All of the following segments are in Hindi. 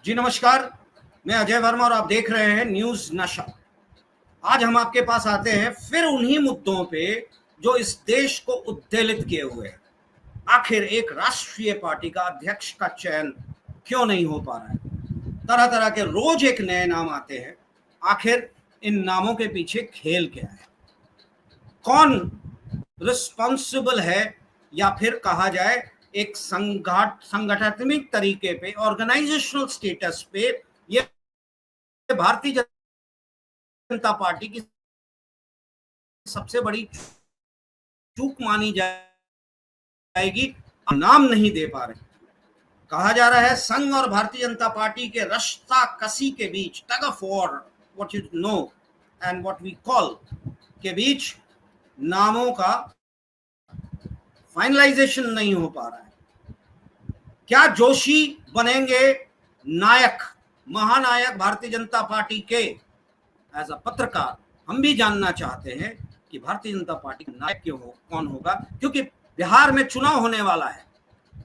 जी नमस्कार, मैं अजय वर्मा और आप देख रहे हैं न्यूज नशा। आज हम आपके पास आते हैं फिर उन्हीं मुद्दों पे जो इस देश को उद्वेलित किए हुए हैं। आखिर एक राष्ट्रीय पार्टी का अध्यक्ष का चयन क्यों नहीं हो पा रहा है? तरह तरह के रोज एक नए नाम आते हैं। आखिर इन नामों के पीछे खेल क्या है? कौन रिस्पॉन्सिबल है, या फिर कहा जाए एक संगठनात्मक तरीके पे, ऑर्गेनाइजेशनल स्टेटस पे ये भारतीय जनता पार्टी की सबसे बड़ी चूक मानी जाएगी। नाम नहीं दे पा रहे। कहा जा रहा है संघ और भारतीय जनता पार्टी के रश्ता कसी के बीच, tug of war, what you know and what we call के बीच नामों का फाइनलाइजेशन नहीं हो पा रहा है। क्या जोशी बनेंगे नायक, महानायक भारतीय जनता पार्टी के? एज अ पत्रकार हम भी जानना चाहते हैं कि भारतीय जनता पार्टी का नायक कौन होगा, क्योंकि बिहार में चुनाव होने वाला है।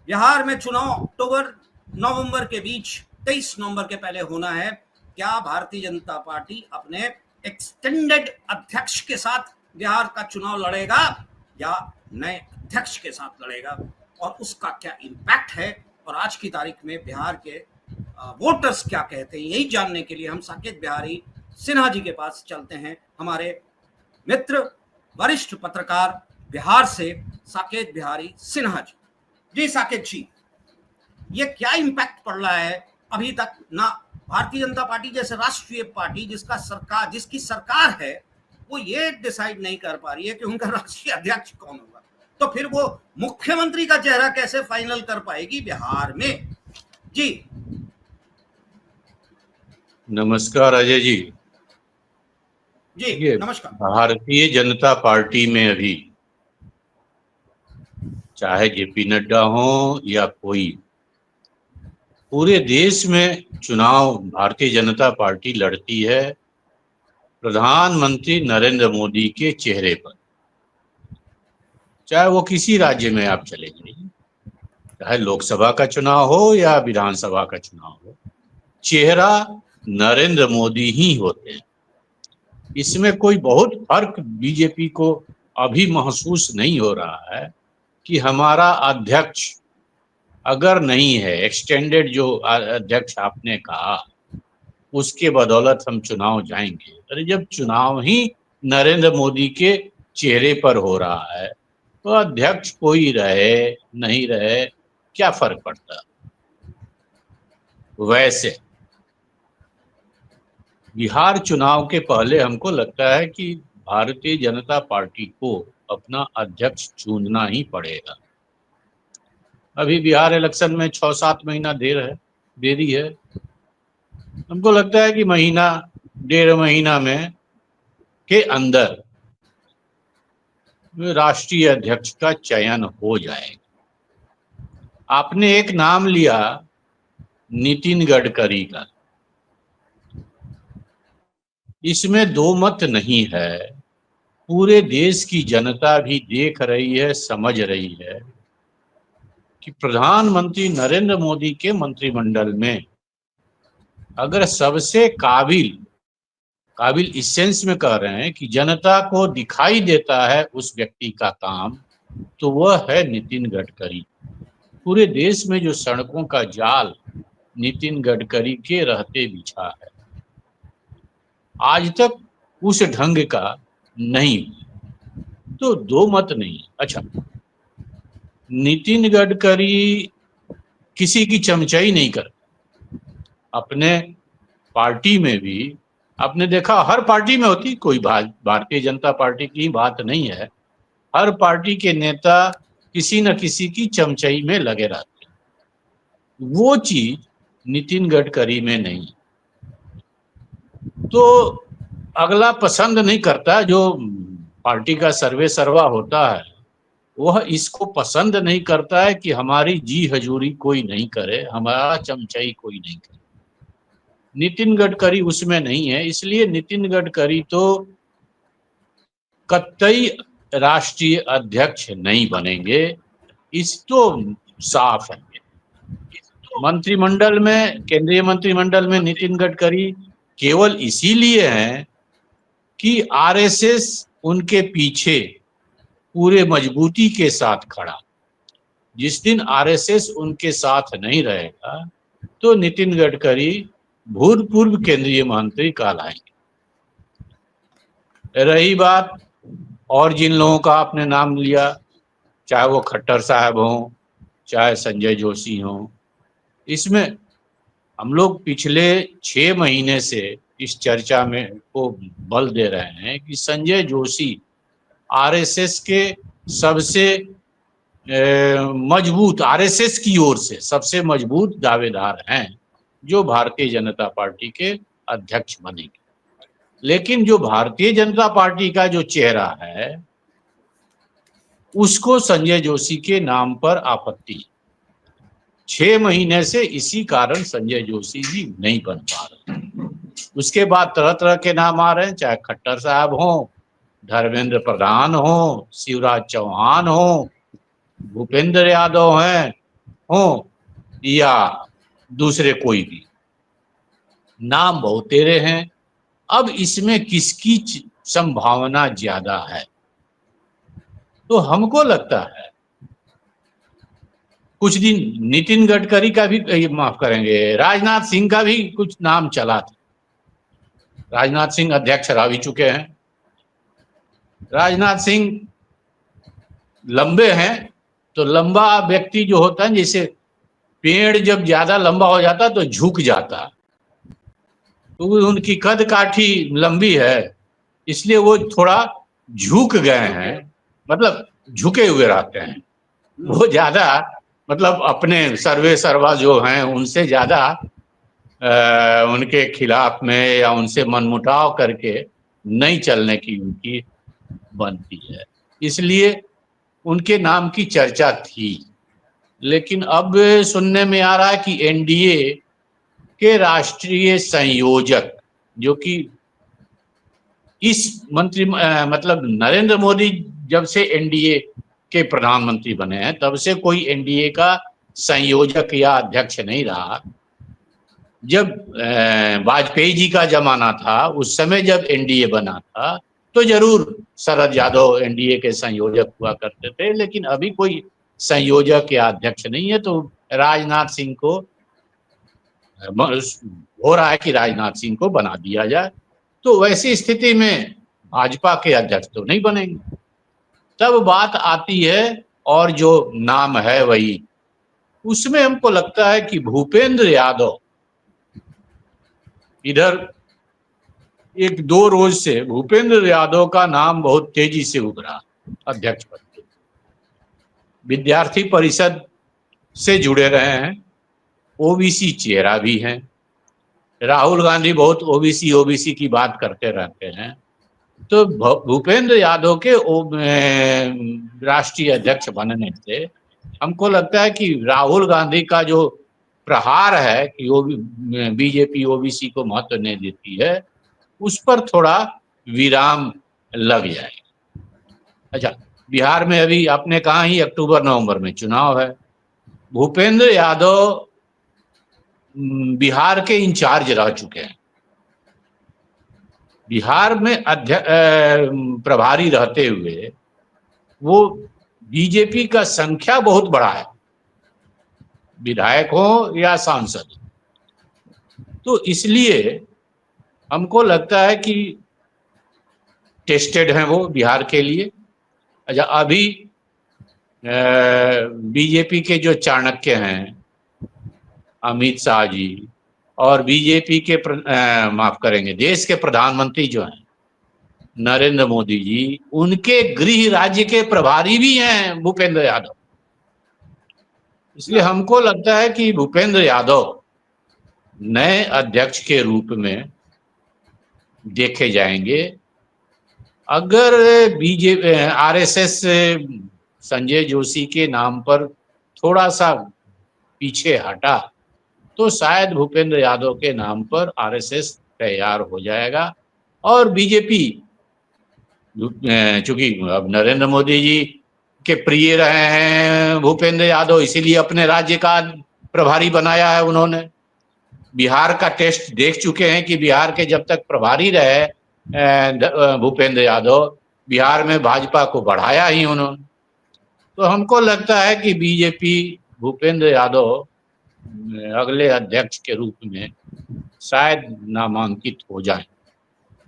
बिहार में चुनाव अक्टूबर नवंबर के बीच, 23 नवंबर के पहले होना है। क्या भारतीय जनता पार्टी अपने एक्सटेंडेड अध्यक्ष के साथ बिहार का चुनाव लड़ेगा या नए अध्यक्ष के साथ लड़ेगा, और उसका क्या इम्पैक्ट है, और आज की तारीख में बिहार के वोटर्स क्या कहते हैं, यही जानने के लिए हम साकेत बिहारी सिन्हा जी के पास चलते हैं। हमारे मित्र वरिष्ठ पत्रकार बिहार से साकेत बिहारी सिन्हा जी। जी साकेत जी, ये क्या इम्पैक्ट पड़ रहा है अभी तक? ना भारतीय जनता पार्टी जैसे राष्ट्रीय पार्टी जिसकी सरकार है, वो ये डिसाइड नहीं कर पा रही है कि उनका राष्ट्रीय अध्यक्ष कौन होगा, तो फिर वो मुख्यमंत्री का चेहरा कैसे फाइनल कर पाएगी बिहार में? जी नमस्कार अजय जी। जी नमस्कार। भारतीय जनता पार्टी में अभी चाहे जेपी नड्डा हो या कोई, पूरे देश में चुनाव भारतीय जनता पार्टी लड़ती है प्रधानमंत्री नरेंद्र मोदी के चेहरे पर। चाहे वो किसी राज्य में आप चले जाइए, चाहे लोकसभा का चुनाव हो या विधानसभा का चुनाव हो, चेहरा नरेंद्र मोदी ही होते हैं। इसमें कोई बहुत फर्क बीजेपी को अभी महसूस नहीं हो रहा है कि हमारा अध्यक्ष अगर नहीं है, एक्सटेंडेड जो अध्यक्ष आपने कहा, उसके बदौलत हम चुनाव जाएंगे। अरे जब चुनाव ही नरेंद्र मोदी के चेहरे पर हो रहा है तो अध्यक्ष कोई रहे नहीं रहे क्या फर्क पड़ता। वैसे बिहार चुनाव के पहले हमको लगता है कि भारतीय जनता पार्टी को अपना अध्यक्ष चुनना ही पड़ेगा। अभी बिहार इलेक्शन में 6-7 महीना देरी है। हमको लगता है कि महीना 1.5 महीना में के अंदर राष्ट्रीय अध्यक्ष का चयन हो जाएगा। आपने एक नाम लिया नितिन गडकरी का, इसमें दो मत नहीं है। पूरे देश की जनता भी देख रही है, समझ रही है कि प्रधानमंत्री नरेंद्र मोदी के मंत्रिमंडल में अगर सबसे काबिल इस सेंस में कह रहे हैं कि जनता को दिखाई देता है उस व्यक्ति का काम, तो वह है नितिन गडकरी। पूरे देश में जो सड़कों का जाल नितिन गडकरी के रहते बिछा है, आज तक उस ढंग का नहीं। तो दो मत नहीं। अच्छा, नितिन गडकरी किसी की चमचाई नहीं करता। अपने पार्टी में भी आपने देखा, हर पार्टी में होती, कोई भारतीय जनता पार्टी की बात नहीं है, हर पार्टी के नेता किसी न किसी की चमचाई में लगे रहते हैं। वो चीज नितिन गडकरी में नहीं। तो अगला पसंद नहीं करता, जो पार्टी का सर्वे सर्वा होता है वह इसको पसंद नहीं करता है कि हमारी जी हजूरी कोई नहीं करे, हमारा चमचाई कोई नहीं करे। नितिन गडकरी उसमें नहीं है, इसलिए नितिन गडकरी तो कतई राष्ट्रीय अध्यक्ष नहीं बनेंगे। इस तो साफ है। मंत्रिमंडल में, केंद्रीय मंत्रिमंडल में नितिन गडकरी केवल इसीलिए हैं कि आरएसएस उनके पीछे पूरे मजबूती के साथ खड़ा। जिस दिन आरएसएस उनके साथ नहीं रहेगा तो नितिन गडकरी भूतपूर्व केंद्रीय मंत्री कहलाएंगे। रही बात और जिन लोगों का आपने नाम लिया, चाहे वो खट्टर साहब हों, चाहे संजय जोशी हों, इसमें हम लोग पिछले 6 महीने से इस चर्चा में को बल दे रहे हैं कि संजय जोशी आरएसएस के सबसे मजबूत, आरएसएस की ओर से सबसे मजबूत दावेदार हैं जो भारतीय जनता पार्टी के अध्यक्ष बनेंगे। लेकिन जो भारतीय जनता पार्टी का जो चेहरा है उसको संजय जोशी के नाम पर आपत्ति 6 महीने से, इसी कारण संजय जोशी जी नहीं बन पा रहे। उसके बाद तरह तरह के नाम आ रहे हैं, चाहे खट्टर साहब हों, धर्मेंद्र प्रधान हो, शिवराज चौहान हो, भूपेंद्र यादव हैं हो, या दूसरे कोई भी नाम बहुत तेरे हैं। अब इसमें किसकी संभावना ज्यादा है? तो हमको लगता है कुछ दिन नितिन गडकरी का भी, माफ करेंगे, राजनाथ सिंह का भी कुछ नाम चला था। राजनाथ सिंह अध्यक्ष रह भी चुके हैं। राजनाथ सिंह लंबे हैं, तो लंबा व्यक्ति जो होता है, जैसे पेड़ जब ज्यादा लंबा हो जाता तो झुक जाता, तो उनकी कद काठी लंबी है, इसलिए वो थोड़ा झुक गए हैं, मतलब झुके हुए रहते हैं। वो ज्यादा मतलब अपने सर्वे सर्वा जो हैं उनसे ज्यादा उनके खिलाफ में या उनसे मनमुटाव करके नहीं चलने की उनकी बनती है, इसलिए उनके नाम की चर्चा थी। लेकिन अब सुनने में आ रहा है कि एनडीए के राष्ट्रीय संयोजक, जो कि इस मतलब नरेंद्र मोदी जब से एनडीए के प्रधानमंत्री बने हैं तब से कोई एनडीए का संयोजक या अध्यक्ष नहीं रहा। जब वाजपेयी जी का जमाना था, उस समय जब एनडीए बना था तो जरूर शरद यादव एनडीए के संयोजक हुआ करते थे, लेकिन अभी कोई संयोजक या अध्यक्ष नहीं है। तो राजनाथ सिंह को हो रहा है कि राजनाथ सिंह को बना दिया जाए, तो वैसी स्थिति में भाजपा के अध्यक्ष तो नहीं बनेंगे। तब बात आती है, और जो नाम है वही, उसमें हमको लगता है कि भूपेंद्र यादव, इधर 1-2 रोज से भूपेंद्र यादव का नाम बहुत तेजी से उभरा अध्यक्ष पद के। विद्यार्थी परिषद से जुड़े रहे हैं, ओबीसी चेहरा भी हैं। राहुल गांधी बहुत ओबीसी की बात करते रहते हैं, तो भूपेंद्र यादव के राष्ट्रीय अध्यक्ष बनने से हमको लगता है कि राहुल गांधी का जो प्रहार है कि वो बीजेपी ओबीसी को महत्व नहीं देती है, उस पर थोड़ा विराम लग जाएगा। अच्छा, बिहार में अभी आपने कहा ही अक्टूबर-नवंबर में चुनाव है। भूपेंद्र यादव बिहार के इंचार्ज रह चुके हैं। बिहार में प्रभारी रहते हुए वो बीजेपी का संख्या बहुत बड़ा है, विधायक हो या सांसद। तो इसलिए हमको लगता है कि टेस्टेड हैं वो बिहार के लिए। अच्छा, अभी बीजेपी के जो चाणक्य हैं अमित शाह जी, और बीजेपी के माफ करेंगे देश के प्रधानमंत्री जो हैं नरेंद्र मोदी जी, उनके गृह राज्य के प्रभारी भी हैं भूपेंद्र यादव। इसलिए हमको लगता है कि भूपेंद्र यादव नए अध्यक्ष के रूप में देखे जाएंगे। अगर बीजेपी आरएसएस संजय जोशी के नाम पर थोड़ा सा पीछे हटा तो शायद भूपेंद्र यादव के नाम पर आरएसएस तैयार हो जाएगा, और बीजेपी चूंकि अब नरेंद्र मोदी जी के प्रिय रहे हैं भूपेंद्र यादव, इसीलिए अपने राज्य का प्रभारी बनाया है उन्होंने। बिहार का टेस्ट देख चुके हैं कि बिहार के जब तक प्रभारी रहे भूपेंद्र यादव, बिहार में भाजपा को बढ़ाया ही उन्होंने। तो हमको लगता है कि बीजेपी भूपेंद्र यादव अगले अध्यक्ष के रूप में शायद नामांकित हो जाए।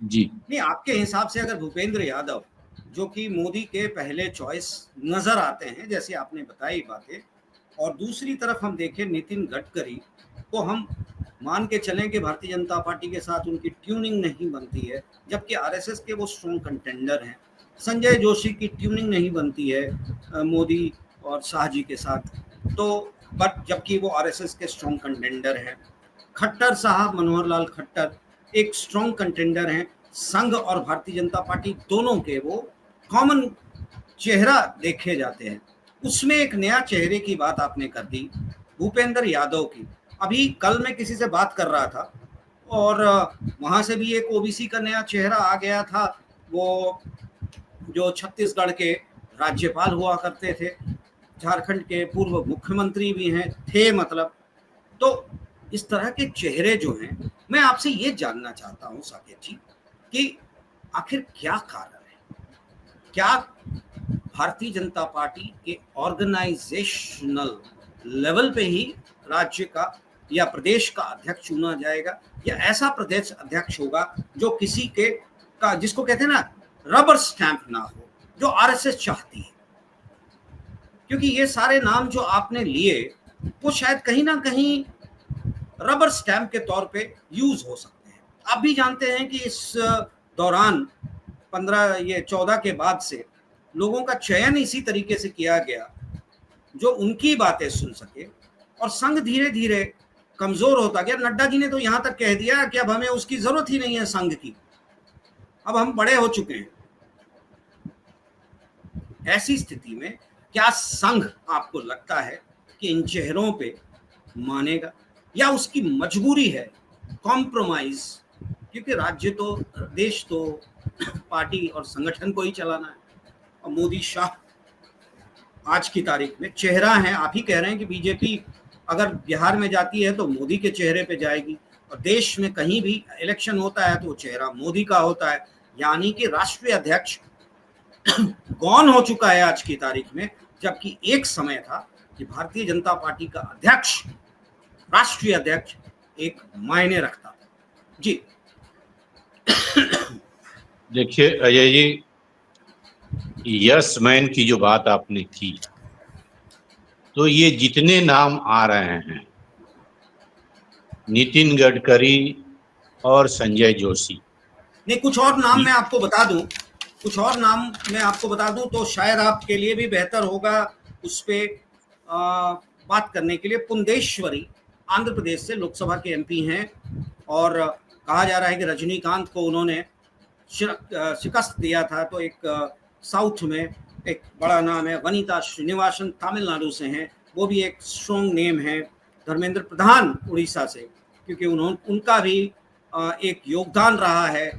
जी नहीं, आपके हिसाब से अगर भूपेंद्र यादव, जो कि मोदी के पहले चॉइस नजर आते हैं, जैसे आपने बताई बातें, और दूसरी तरफ हम देखें नितिन गडकरी को, हम मान के चलें कि भारतीय जनता पार्टी के साथ उनकी ट्यूनिंग नहीं बनती है, जबकि आरएसएस के वो स्ट्रॉन्ग कंटेंडर हैं। संजय जोशी की ट्यूनिंग नहीं बनती है मोदी और शाह जी के साथ, तो बट जबकि वो आरएसएस के स्ट्रॉन्ग कंटेंडर हैं। खट्टर साहब, मनोहर लाल खट्टर एक स्ट्रॉन्ग कंटेंडर हैं। संघ और भारतीय जनता पार्टी दोनों के वो कॉमन चेहरा देखे जाते हैं। उसमें एक नया चेहरे की बात आपने कर दी, भूपेंद्र यादव की। अभी कल मैं किसी से बात कर रहा था और वहां से भी एक ओबीसी का नया चेहरा आ गया था, वो जो छत्तीसगढ़ के राज्यपाल हुआ करते थे, झारखंड के पूर्व मुख्यमंत्री भी हैं थे, मतलब। तो इस तरह के चेहरे जो हैं, मैं आपसे ये जानना चाहता हूं साकेत जी कि आखिर क्या कारण है, क्या भारतीय जनता पार्टी के ऑर्गेनाइजेशनल लेवल पे ही राज्य का या प्रदेश का अध्यक्ष चुना जाएगा, या ऐसा प्रदेश अध्यक्ष होगा जो किसी के का, जिसको कहते हैं ना, रबर स्टैंप ना हो, जो आरएसएस चाहती है? क्योंकि ये सारे नाम जो आपने लिए वो शायद कहीं ना कहीं रबर स्टैंप के तौर पे यूज हो सकते हैं। आप भी जानते हैं कि इस दौरान 14 के बाद से लोगों का चयन इसी तरीके से किया गया जो उनकी बातें सुन सके, और संघ धीरे धीरे कमजोर होता गया। नड्डा जी ने तो यहां तक कह दिया कि अब हमें उसकी जरूरत ही नहीं है संघ की, अब हम बड़े हो चुके हैं। ऐसी स्थिति में क्या संघ, आपको लगता है कि इन चेहरों पे मानेगा, या उसकी मजबूरी है कॉम्प्रोमाइज? क्योंकि राज्य तो, देश तो पार्टी और संगठन को ही चलाना है, और मोदी शाह आज की तारीख में चेहरा है। आप ही कह रहे हैं कि बीजेपी अगर बिहार में जाती है तो मोदी के चेहरे पे जाएगी, और देश में कहीं भी इलेक्शन होता है तो वो चेहरा मोदी का होता है। यानी कि राष्ट्रीय अध्यक्ष गौन हो चुका है आज की तारीख में, जबकि एक समय था कि भारतीय जनता पार्टी का अध्यक्ष, राष्ट्रीय अध्यक्ष, एक मायने रखता था। जी देखिए अजय जी, यस मैन की जो बात आपने की, तो ये जितने नाम आ रहे हैं, नितिन गडकरी और संजय जोशी, नहीं, कुछ और नाम मैं आपको बता दूं, कुछ और नाम मैं आपको बता दूं तो शायद आपके लिए भी बेहतर होगा उस पे बात करने के लिए। पुंदेश्वरी आंध्र प्रदेश से लोकसभा के एमपी हैं, और कहा जा रहा है कि रजनीकांत को उन्होंने शिकस्त दिया था। तो एक साउथ में एक बड़ा नाम है, वनिता श्रीनिवासन तमिलनाडु से हैं, वो भी एक स्ट्रॉन्ग नेम है। धर्मेंद्र प्रधान उड़ीसा से, क्योंकि उनका भी एक योगदान रहा है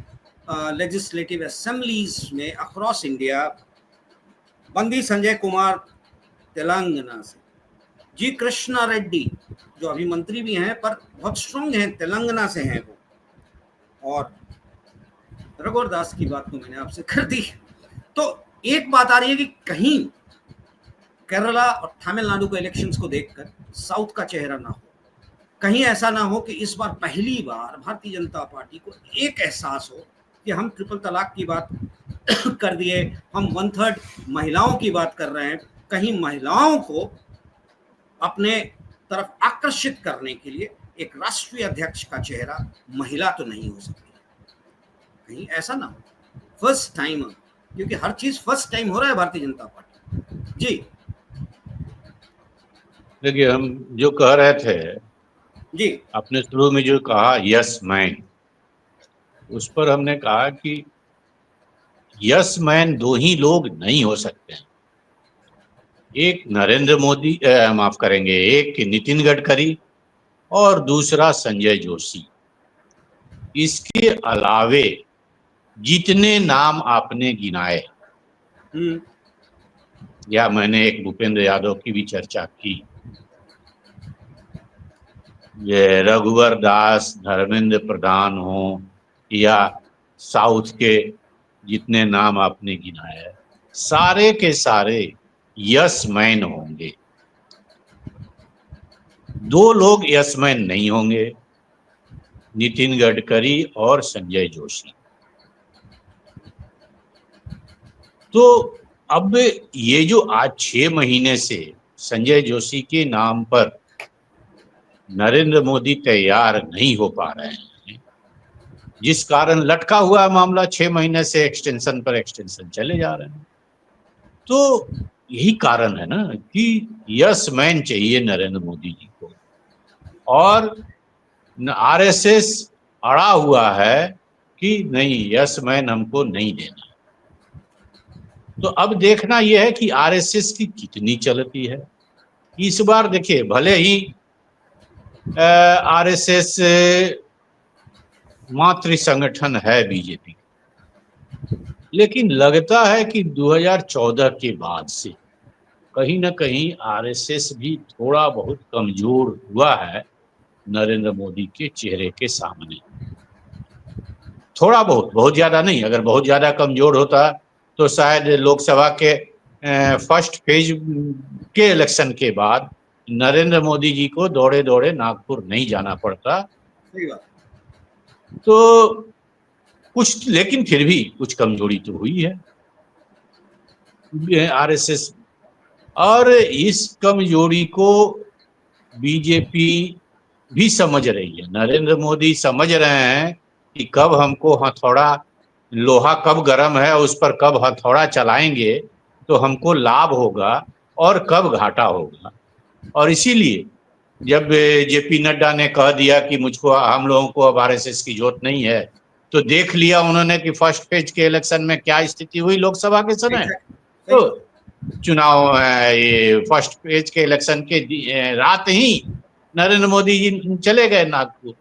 लेजिस्लेटिव असेंबलीज में अक्रॉस इंडिया। बंदी संजय कुमार तेलंगाना से, जी कृष्णा रेड्डी जो अभी मंत्री भी हैं पर बहुत स्ट्रॉन्ग हैं, तेलंगाना से हैं वो। और रघुवर दास की बात तो मैंने आपसे कर दी। तो एक बात आ रही है कि कहीं केरला और तमिलनाडु के इलेक्शंस को देखकर साउथ का चेहरा ना हो, कहीं ऐसा ना हो कि इस बार पहली बार भारतीय जनता पार्टी को एक एहसास हो कि हम ट्रिपल तलाक की बात कर दिए, हम 1/3 महिलाओं की बात कर रहे हैं। कहीं महिलाओं को अपने तरफ आकर्षित करने के लिए एक राष्ट्रीय अध्यक्ष का चेहरा महिला तो नहीं हो सकती, कहीं ऐसा ना हो। फर्स्ट टाइम, क्योंकि हर चीज फर्स्ट टाइम हो रहा है भारतीय जनता पार्टी। जी देखिए, हम जो कह रहे थे जी, आपने शुरू में जो कहा यस मैन, उस पर हमने कहा कि यस मैन दो ही लोग नहीं हो सकते हैं। एक नरेंद्र मोदी, माफ करेंगे, एक नितिन गडकरी और दूसरा संजय जोशी। इसके अलावे जितने नाम आपने गिनाए, या मैंने एक भूपेंद्र यादव की भी चर्चा की, ये रघुवर दास, धर्मेंद्र प्रधान हो या साउथ के जितने नाम आपने गिनाए हैं, सारे के सारे यस मैन होंगे। दो लोग यस मैन नहीं होंगे, नितिन गडकरी और संजय जोशी। तो अब ये जो आज 6 महीने से संजय जोशी के नाम पर नरेंद्र मोदी तैयार नहीं हो पा रहे हैं, जिस कारण लटका हुआ मामला 6 महीने से एक्सटेंशन पर एक्सटेंशन चले जा रहे हैं। तो यही कारण है ना कि यस मैन चाहिए नरेंद्र मोदी जी को, और आरएसएस अड़ा हुआ है कि नहीं, यस मैन हमको नहीं देना। तो अब देखना यह है कि आरएसएस की कितनी चलती है। इस बार देखिए, भले ही आरएसएस मातृ संगठन है बीजेपी, लेकिन लगता है कि 2014 के बाद से कहीं ना कहीं आरएसएस भी थोड़ा बहुत कमजोर हुआ है नरेंद्र मोदी के चेहरे के सामने। थोड़ा बहुत, बहुत ज्यादा नहीं। अगर बहुत ज्यादा कमजोर होता तो शायद लोकसभा के फर्स्ट फेज के इलेक्शन के बाद नरेंद्र मोदी जी को दौड़े दौड़े नागपुर नहीं जाना पड़ता। सही बात। तो कुछ, लेकिन फिर भी कुछ कमजोरी तो हुई है आरएसएस, और इस कमजोरी को बीजेपी भी समझ रही है। नरेंद्र मोदी समझ रहे हैं कि कब हमको हथौड़ा, लोहा कब गर्म है उस पर कब हथौड़ा चलाएंगे तो हमको लाभ होगा और कब घाटा होगा। और इसीलिए जब जेपी नड्डा ने कह दिया कि मुझको, हम लोगों को अब आरएसएस की जरूरत नहीं है, तो देख लिया उन्होंने कि फर्स्ट फेज के इलेक्शन में क्या स्थिति हुई लोकसभा के समय। तो चुनाव, ये फर्स्ट फेज के इलेक्शन के रात ही नरेंद्र मोदी जी चले गए नागपुर।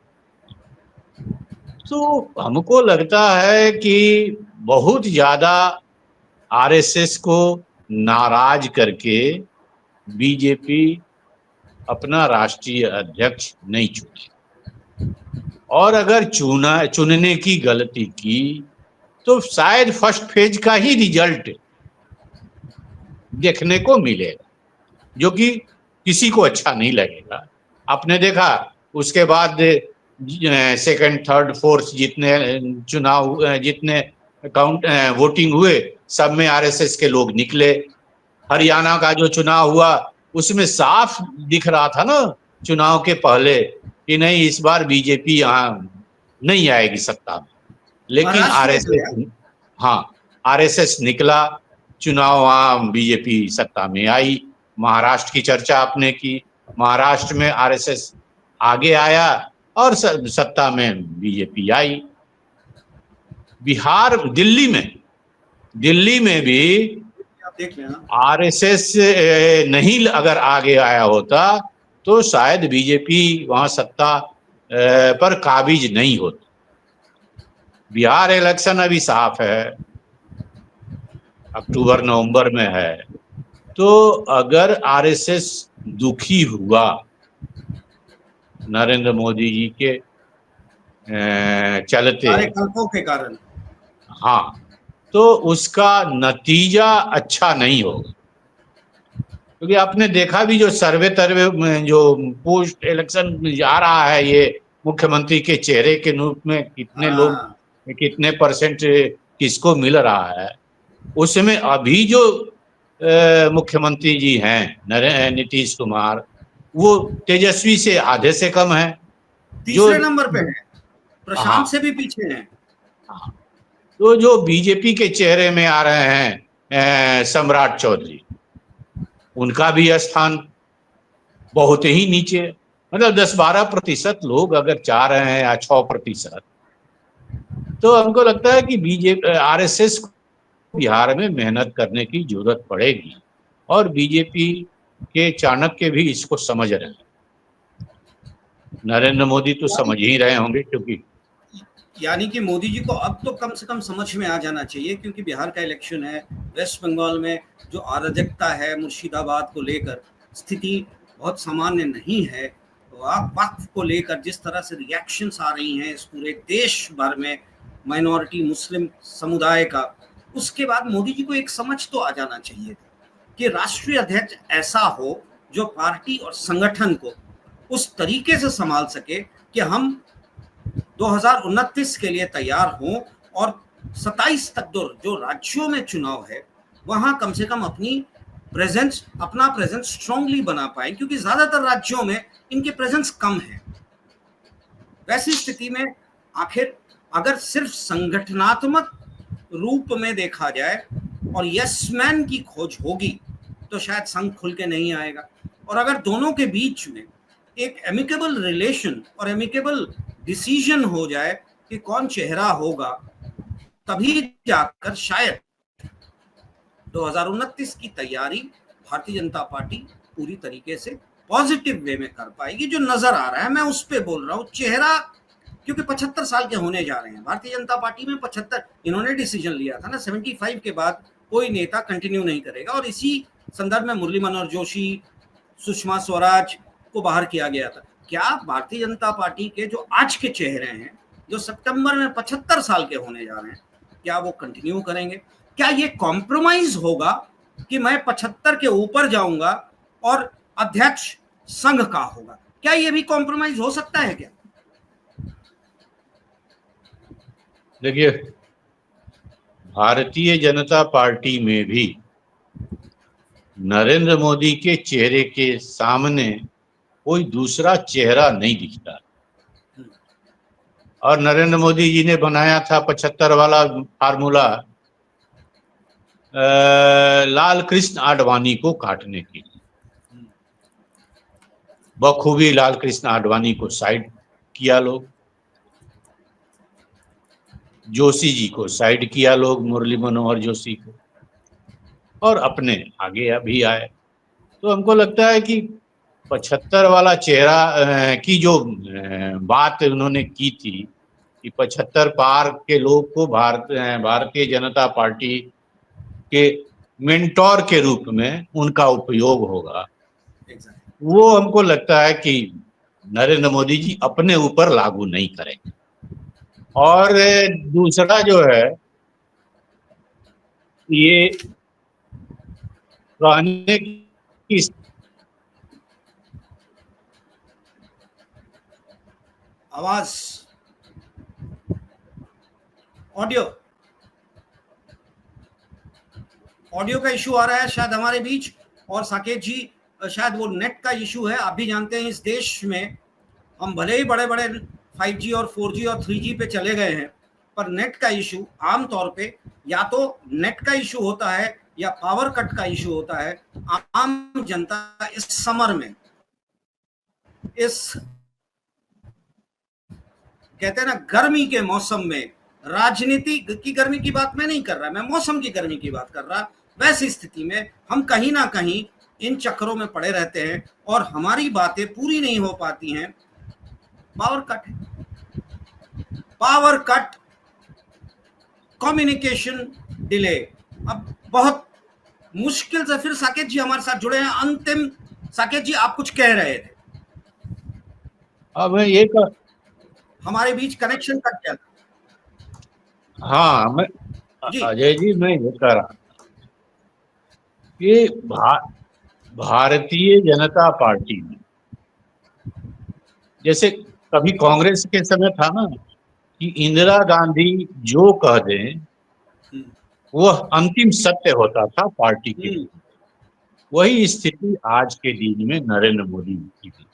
तो हमको लगता है कि बहुत ज्यादा आरएसएस को नाराज करके बीजेपी अपना राष्ट्रीय अध्यक्ष नहीं चुने, और अगर चुनने की गलती की तो शायद फर्स्ट फेज का ही रिजल्ट देखने को मिलेगा, जो कि किसी को अच्छा नहीं लगेगा। आपने देखा उसके बाद सेकंड, थर्ड, फोर्थ जितने चुनाव, जितने काउंट वोटिंग हुए, सब में आरएसएस के लोग निकले। हरियाणा का जो चुनाव हुआ उसमें साफ दिख रहा था ना चुनाव के पहले कि नहीं, इस बार बीजेपी यहाँ नहीं आएगी सत्ता में, लेकिन आरएसएस, हाँ, आरएसएस निकला, चुनाव वहाँ बीजेपी सत्ता में आई। महाराष्ट्र की चर्चा आपने की, महाराष्ट्र में आरएसएस आगे आया और सत्ता में बीजेपी आई। बिहार, दिल्ली में भी आरएसएस नहीं अगर आगे आया होता तो शायद बीजेपी वहां सत्ता पर काबिज नहीं होती। बिहार इलेक्शन अभी साफ है, अक्टूबर नवंबर में है। तो अगर आरएसएस दुखी हुआ नरेंद्र मोदी जी के चलते कार्यकल्पों के कारण, हाँ, तो उसका नतीजा अच्छा नहीं होगा। क्योंकि आपने देखा भी जो सर्वे जो पोस्ट इलेक्शन जा रहा है, ये मुख्यमंत्री के चेहरे के रूप में कितने लोग, कितने परसेंट किसको मिल रहा है, उसमें अभी जो मुख्यमंत्री जी हैं नीतीश कुमार, वो तेजस्वी से आधे से कम है, तीसरे नंबर पे है, प्रशांत से भी पीछे हैं। तो जो बीजेपी के चेहरे में आ रहे हैं सम्राट चौधरी, उनका भी स्थान बहुत ही नीचे, मतलब 10-12% लोग अगर चाह रहे हैं या 6%, तो हमको लगता है कि बीजेपी, आरएसएस को बिहार में मेहनत करने की जरूरत पड़ेगी, और बीजेपी के चाणक्य भी इसको समझ रहे हैं। नरेंद्र मोदी तो समझ ही रहे होंगे, क्योंकि यानी कि मोदी जी को अब तो कम से कम समझ में आ जाना चाहिए, क्योंकि बिहार का इलेक्शन है, वेस्ट बंगाल में जो अराजकता है मुर्शिदाबाद को लेकर, स्थिति बहुत सामान्य नहीं है, वक्फ को लेकर जिस तरह से रिएक्शंस आ रही हैं इस पूरे देश भर में माइनॉरिटी मुस्लिम समुदाय का, उसके बाद मोदी जी को एक समझ तो आ जाना चाहिए कि राष्ट्रीय अध्यक्ष ऐसा हो जो पार्टी और संगठन को उस तरीके से संभाल सके कि हम 2029 के लिए तैयार हों और 27 तक जो राज्यों में चुनाव है वहां कम से कम अपना प्रेजेंस स्ट्रांगली बना पाए, क्योंकि ज्यादातर राज्यों में इनके प्रेजेंस कम है। वैसी स्थिति में आखिर अगर सिर्फ संगठनात्मक रूप में देखा जाए और यस मैन की खोज होगी तो शायद संघ खुल के नहीं आएगा, और अगर दोनों के बीच में एक एमिकेबल रिलेशन और एमिकेबल डिसीजन हो जाए कि कौन चेहरा होगा, तभी जाकर शायद 2029 की तैयारी भारतीय जनता पार्टी पूरी तरीके से पॉजिटिव वे में कर पाएगी। जो नजर आ रहा है, मैं उस पे बोल रहा हूँ चेहरा, क्योंकि 75 साल के होने जा रहे हैं भारतीय जनता पार्टी में। 75 इन्होंने डिसीजन लिया था ना, 75 के बाद कोई नेता कंटिन्यू नहीं करेगा, और इसी संदर्भ में मुरली मनोहर जोशी, सुषमा स्वराज को बाहर किया गया था। क्या भारतीय जनता पार्टी के जो आज के चेहरे हैं, जो सितंबर में 75 साल के होने जा रहे हैं, क्या वो कंटिन्यू करेंगे? क्या ये कॉम्प्रोमाइज होगा कि मैं 75 के ऊपर जाऊंगा और अध्यक्ष संघ का होगा? क्या ये भी कॉम्प्रोमाइज हो सकता है क्या? देखिए, भारतीय जनता पार्टी में भी नरेंद्र मोदी के चेहरे के सामने कोई दूसरा चेहरा नहीं दिखता, और नरेंद्र मोदी जी ने बनाया था 75 वाला फार्मूला लाल कृष्ण आडवाणी को काटने के लिए। बखूबी लाल कृष्ण आडवाणी को साइड किया लोग, जोशी जी को साइड किया लोग, मुरली मनोहर जोशी को, और अपने आगे अभी आए। तो हमको लगता है कि 75 वाला चेहरा की जो बात उन्होंने की थी कि 75 पार के लोग को भारतीय जनता पार्टी के मेंटोर के रूप में उनका उपयोग होगा, वो हमको लगता है कि नरेंद्र मोदी जी अपने ऊपर लागू नहीं करेंगे। और दूसरा जो है, ये कहने की आवाज, ऑडियो का इशू आ रहा है शायद हमारे बीच, और साकेत जी शायद वो नेट का इशू है। आप भी जानते हैं इस देश में हम भले ही बड़े बड़े 5G और 4G और 3G पे चले गए हैं, पर नेट का इशू आमतौर पे या तो नेट का इशू होता है या पावर कट का इशू होता है। आम जनता इस समर में, इस कहते हैं ना गर्मी के मौसम में, राजनीति की गर्मी की बात मैं नहीं कर रहा, मैं मौसम की गर्मी की बात कर रहा, वैसी स्थिति में हम कहीं ना कहीं इन चक्करों में पड़े रहते हैं और हमारी बातें पूरी नहीं हो पाती हैं। Power cut, communication delay. अब बहुत मुश्किल से फिर साकेत जी हमारे साथ जुड़े हैं। अंतिम, साकेत जी आप कुछ कह रहे थे? अब ये हमारे बीच कनेक्शन कट गया था। हाँ, मैं अजय जी मैं ये कह रहा कि भारतीय जनता पार्टी में जैसे कभी कांग्रेस के समय था ना कि इंदिरा गांधी जो कह दें वह अंतिम सत्य होता था पार्टी के लिए, वही स्थिति आज के दिन में नरेंद्र मोदी की भी,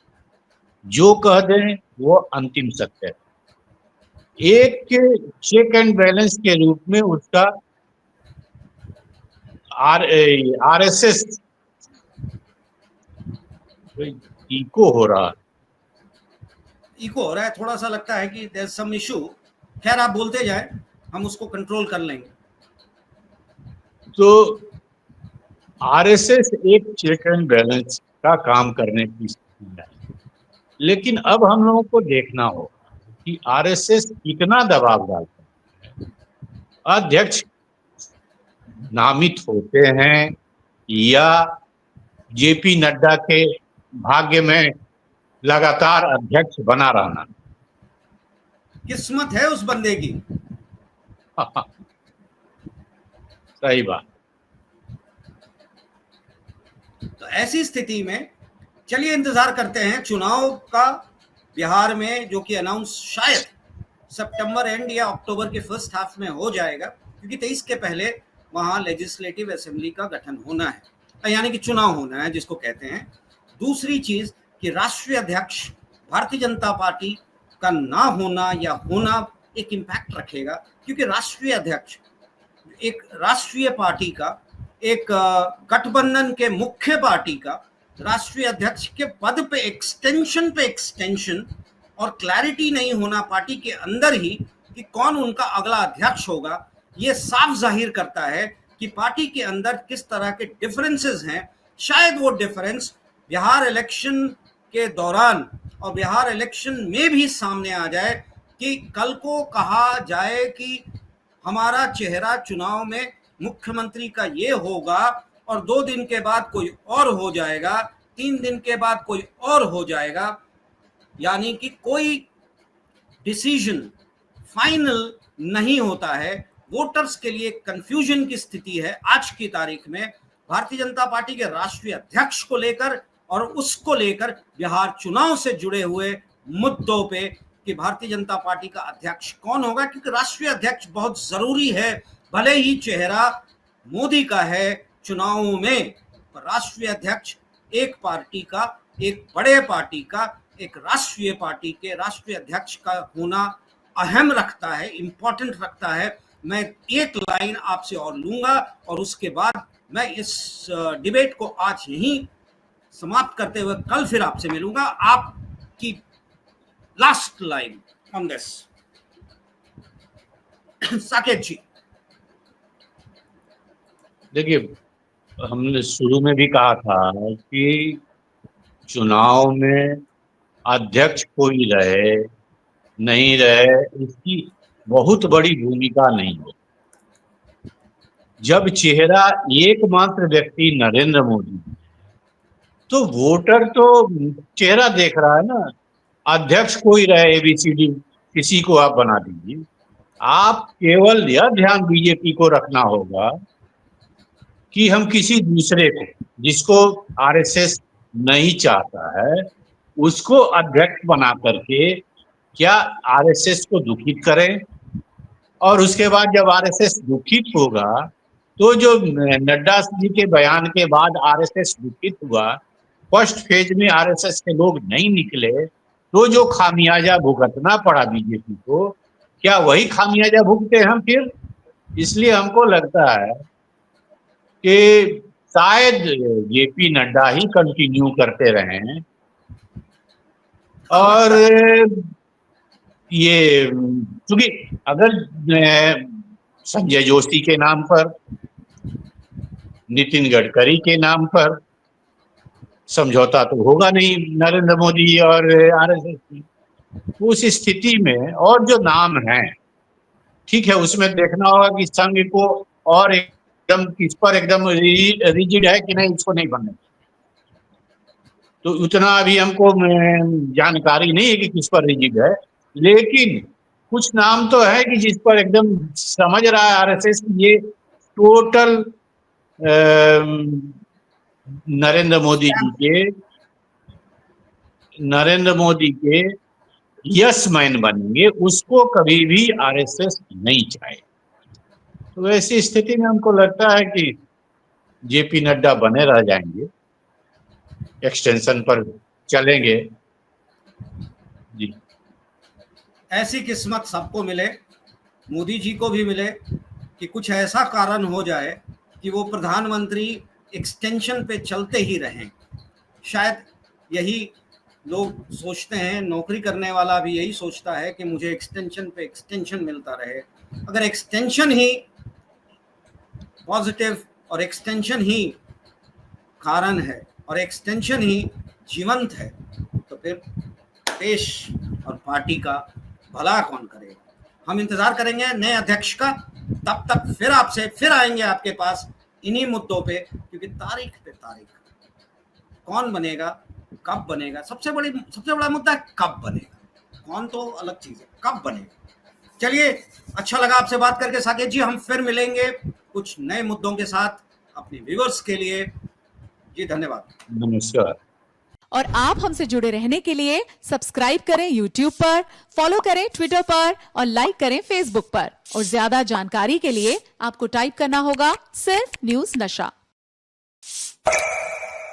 जो कह दें वो अंतिम सत्य है। एक चेक एंड बैलेंस के रूप में उसका आरएसएस इको हो रहा है, थोड़ा सा लगता है कि देयर सम इशू। खैर आप बोलते जाए, हम उसको कंट्रोल कर लेंगे। तो आरएसएस एक चेक एंड बैलेंस का काम करने की स्थिति है, लेकिन अब हम लोगों को देखना होगा कि आरएसएस कितना दबाव डालता है। अध्यक्ष नामित होते हैं या जेपी नड्डा के भाग्य में लगातार अध्यक्ष बना रहना। किस्मत है उस बंदे की। सही बात। तो ऐसी स्थिति में चलिए इंतजार करते हैं चुनाव का बिहार में, जो कि अनाउंस शायद सितंबर एंड या अक्टूबर के फर्स्ट हाफ में हो जाएगा, क्योंकि 23 के पहले वहां लेजिस्लेटिव असेंबली का गठन होना है, यानी कि चुनाव होना है जिसको कहते हैं। दूसरी चीज कि राष्ट्रीय अध्यक्ष भारतीय जनता पार्टी का ना होना या होना एक इम्पैक्ट रखेगा, क्योंकि राष्ट्रीय अध्यक्ष एक राष्ट्रीय पार्टी का, एक गठबंधन के मुख्य पार्टी का राष्ट्रीय अध्यक्ष के पद पे एक्सटेंशन और क्लैरिटी नहीं होना पार्टी के अंदर ही कि कौन उनका अगला अध्यक्ष होगा, ये साफ जाहिर करता है कि पार्टी के अंदर किस तरह के डिफरेंसेस हैं। शायद वो डिफरेंस बिहार इलेक्शन के दौरान और बिहार इलेक्शन में भी सामने आ जाए, कि कल को कहा जाए कि हमारा चेहरा चुनाव में मुख्यमंत्री का ये होगा और 2 दिन के बाद कोई और हो जाएगा, 3 दिन के बाद कोई और हो जाएगा, यानी कि कोई डिसीजन फाइनल नहीं होता है। वोटर्स के लिए कंफ्यूजन की स्थिति है आज की तारीख में भारतीय जनता पार्टी के राष्ट्रीय अध्यक्ष को लेकर और उसको लेकर बिहार चुनाव से जुड़े हुए मुद्दों पे कि भारतीय जनता पार्टी का अध्यक्ष कौन होगा, क्योंकि राष्ट्रीय अध्यक्ष बहुत जरूरी है। भले ही चेहरा मोदी का है चुनावों में, पर राष्ट्रीय अध्यक्ष एक पार्टी का, एक बड़े पार्टी का, एक राष्ट्रीय पार्टी के राष्ट्रीय अध्यक्ष का होना अहम रखता है, इंपॉर्टेंट रखता है। मैं एक लाइन आपसे और लूंगा और उसके बाद मैं इस डिबेट को आज यहीं समाप्त करते हुए कल फिर आपसे मिलूंगा। आपकी last line on this, Saket ji. देखिए, हमने शुरू में भी कहा था कि चुनाव में अध्यक्ष कोई रहे नहीं रहे इसकी बहुत बड़ी भूमिका नहीं हो। जब चेहरा एकमात्र व्यक्ति नरेंद्र मोदी, तो वोटर तो चेहरा देख रहा है ना। अध्यक्ष कोई रहे एबीसीडी, किसी को आप बना दीजिए, आप केवल यह ध्यान बीजेपी को रखना होगा कि हम किसी दूसरे को, जिसको आरएसएस नहीं चाहता है, उसको अध्यक्ष बना करके क्या आरएसएस को दुखित करें, और उसके बाद जब आरएसएस दुखित होगा तो जो नड्डा जी के बयान के बाद आरएसएस दुखित हुआ, फर्स्ट फेज में आरएसएस के लोग नहीं निकले, तो जो खामियाजा भुगतना पड़ा बीजेपी को, क्या वही खामियाजा भुगते हम फिर? इसलिए हमको लगता है कि शायद जेपी नड्डा ही कंटिन्यू करते रहें, और ये क्योंकि अगर संजय जोशी के नाम पर, नितिन गडकरी के नाम पर समझौता तो होगा नहीं नरेंद्र मोदी और आरएसएस की, उस स्थिति में और जो नाम हैं, ठीक है, उसमें देखना होगा कि संघ को और एकदम किस पर एकदम रिजिड है कि नहीं, इसको नहीं बनने, तो उतना अभी हमको जानकारी नहीं है कि किस पर रिजिड है, लेकिन कुछ नाम तो है कि जिस पर एकदम समझ रहा है आरएसएस की ये टोटल नरेंद्र मोदी के यस मैन बनेंगे, उसको कभी भी आरएसएस नहीं चाहे। तो ऐसी स्थिति में हमको लगता है कि जेपी नड्डा बने रह जाएंगे, एक्सटेंशन पर चलेंगे जी। ऐसी किस्मत सबको मिले, मोदी जी को भी मिले कि कुछ ऐसा कारण हो जाए कि वो प्रधानमंत्री एक्सटेंशन पे चलते ही रहें। शायद यही लोग सोचते हैं, नौकरी करने वाला भी यही सोचता है कि मुझे एक्सटेंशन पे एक्सटेंशन मिलता रहे। अगर एक्सटेंशन ही पॉजिटिव और एक्सटेंशन ही कारण है और एक्सटेंशन ही जीवंत है, तो फिर देश और पार्टी का भला कौन करेगा। हम इंतजार करेंगे नए अध्यक्ष का, तब तक फिर आपसे फिर आएंगे आपके पास इन्हीं मुद्दों पे, क्योंकि तारीख पे तारीख कौन बनेगा कब बनेगा, सबसे बड़ा मुद्दा है कब बनेगा, कौन तो अलग चीज है, कब बनेगा। चलिए, अच्छा लगा आपसे बात करके साकेत जी, हम फिर मिलेंगे कुछ नए मुद्दों के साथ अपने व्यूअर्स के लिए। जी धन्यवाद, नमस्कार। और आप हमसे जुड़े रहने के लिए सब्सक्राइब करें YouTube पर, फॉलो करें Twitter पर और लाइक करें Facebook पर। और ज्यादा जानकारी के लिए आपको टाइप करना होगा सिर्फ न्यूज नशा।